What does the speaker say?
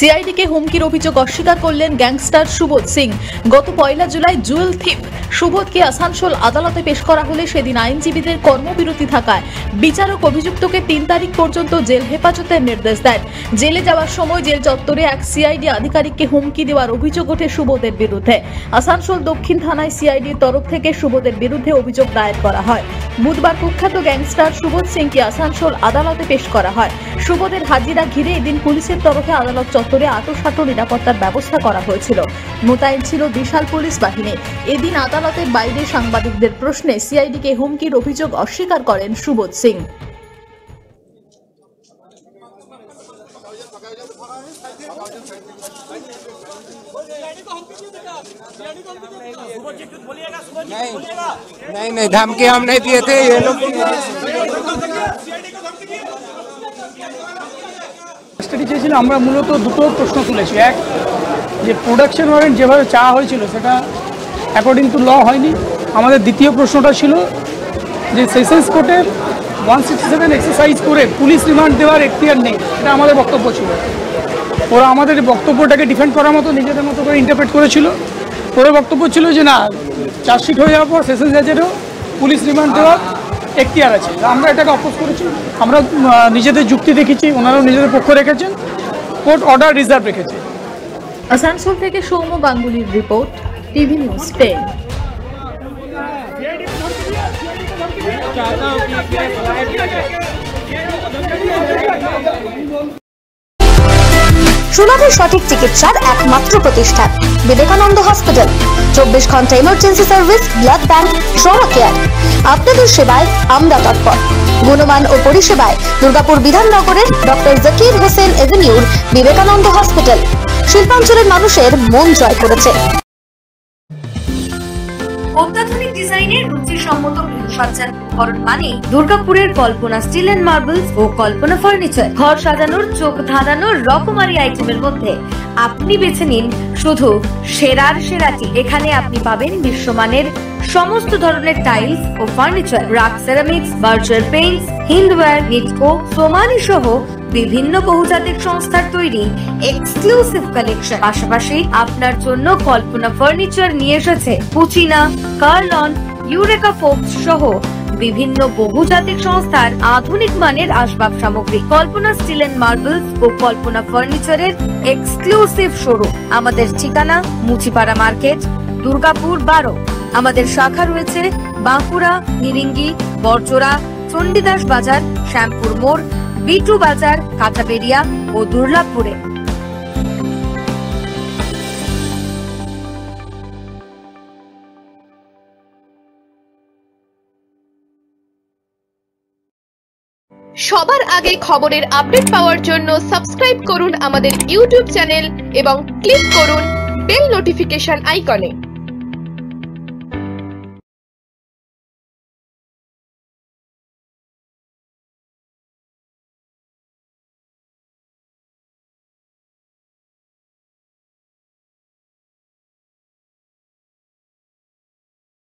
সিআইডিকে হুমকির অভিযোগ অস্বীকার করলেন গ্যাংস্টার সুবোধ সিং। গত 1 জুলাই জুয়েল থিপ সুবোধকে আসানসোল আদালতে পেশ করা হলে সেদিন আইনজীবীদের কর্মবিরতি থাকায় বিচারক অভিযুক্তকে 3 তারিখ পর্যন্ত জেল হেফাজতের নির্দেশ দেন। জেলে যাওয়ার সময় জেল চত্বরে এক সিআইডি আধিকারিককে হুমকি দেওয়ার অভিযোগ ওঠে সুবোধের বিরুদ্ধে। আসানসোল দক্ষিণ থানায় সিআইডির তরফ থেকে সুবোধের বিরুদ্ধে অভিযোগ দায়ের করা হয়। বুধবার কুখ্যাত গ্যাংস্টার সুবোধ সিংকে আসানসোল আদালতে পেশ করা হয়। সুবোধের হাজিরা ঘিরে এদিন পুলিশের তরফে আদালত চত্বরে আঁটোসাঁটো নিরাপত্তার ব্যবস্থা করা হয়েছিল। মোতায়েন ছিল বিশাল পুলিশ বাহিনী। এদিন আদালতের বাইরে সাংবাদিকদের প্রশ্নে সিআইডিকে হুমকির অভিযোগ অস্বীকার করেন সুবোধ সিং। नहीं धमकी हम नहीं दिए थे, ये लोग চেয়েছিল। আমরা মূলত দুটো প্রশ্ন তুলেছি। এক, যে প্রোডাকশন ওয়ারেন্ট যেভাবে চাওয়া হয়েছিল সেটা অ্যাকর্ডিং টু ল হয়নি। আমাদের দ্বিতীয় প্রশ্নটা ছিল যে সেশনস কোর্টের 167 এক্সারসাইজ করে পুলিশ রিমান্ড দেওয়ার এখতিয়ার নেই, এটা আমাদের বক্তব্য ছিল। ওরা আমাদের বক্তব্যটাকে ডিফেন্ড করার মতো নিজেদের মতো করে ইন্টারপ্রেট করেছিল। ওদের বক্তব্য ছিল যে না, চার্জশিট হয়ে যাওয়ার পর সেশনস জাজেরও পুলিশ রিমান্ড দেওয়ার এখতিয়ার আছে। আমরা এটাকে অপোজ করেছি। আমরা নিজেদের যুক্তি দেখেছি, ওনারাও নিজেদের পক্ষ রেখেছেন, কোর্ট অর্ডার রিজার্ভ রেখেছে। আসানসোল থেকে সৌম্য গাঙ্গুলির রিপোর্ট, টিভি নিউজ 10। সুলভের সঠিক চিকিৎসার একমাত্র প্রতিষ্ঠান বিবেকানন্দ হসপিটাল। 24 ঘন্টা emergency service, blood bank, trauma care. আপনাদের সেবায় আমরা তৎপর। গুণমান ও পরিষেবায় দুর্গাপুর বিধাননগরের ডক্টর জাকির হোসেন এভিনিউর বিবেকানন্দ হসপিটাল শিল্পাঞ্চলের মানুষের মন জয় করেছে। অত্যাধুনিক ডিজাইনের রুচিসম্মত গৃহসজ্জার উপকরণ মানে দুর্গাপুরের কল্পনা স্টিল এন্ড মার্বেলস ও কল্পনা ফার্নিচার। ঘর সাজানোর, চোখ ধাঁধানোর রকমারি আইটেমের মধ্যে আপনি বেছে নিন শুধু সেরার সেরাটি। এখানে আপনি পাবেন বিশ্বমানের সমস্ত ধরনের টাইলস ও furniture, RAK ceramics, Berger paints, Hindware, Nitco, Somany সহ বিভিন্ন বহুজাতিক সংস্থার তৈরি এক্সক্লুসিভ কালেকশন। পাশাপাশি আপনার জন্য কল্পনা ফার্নিচার নিয়ে এসেছে পুচিনা, কার্লন, ইউরেকা ফোকস সহ বিভিন্ন বহুজাতিক সংস্থার আধুনিক মানের আসবাব সামগ্রী। কল্পনা স্টিল এন্ড মার্বেলস ও কল্পনা ফার্নিচারের এক্সক্লুসিভ শোরুম। আমাদের ঠিকানা মুচিপাড়া মার্কেট, দুর্গাপুর 12। আমাদের শাখা রয়েছে বাঁকুড়া, নিরিঙ্গি, বরজোড়া, চণ্ডীদাস বাজার, শ্যামপুর মোড়, বিটু বাজার, কাঁচাবেড়িয়া ও দুর্লাভপুরে। সবার আগে খবরের আপডেট পাওয়ার জন্য সাবস্ক্রাইব করুন আমাদের ইউটিউব চ্যানেল এবং ক্লিক করুন বেল নোটিফিকেশন আইকনে।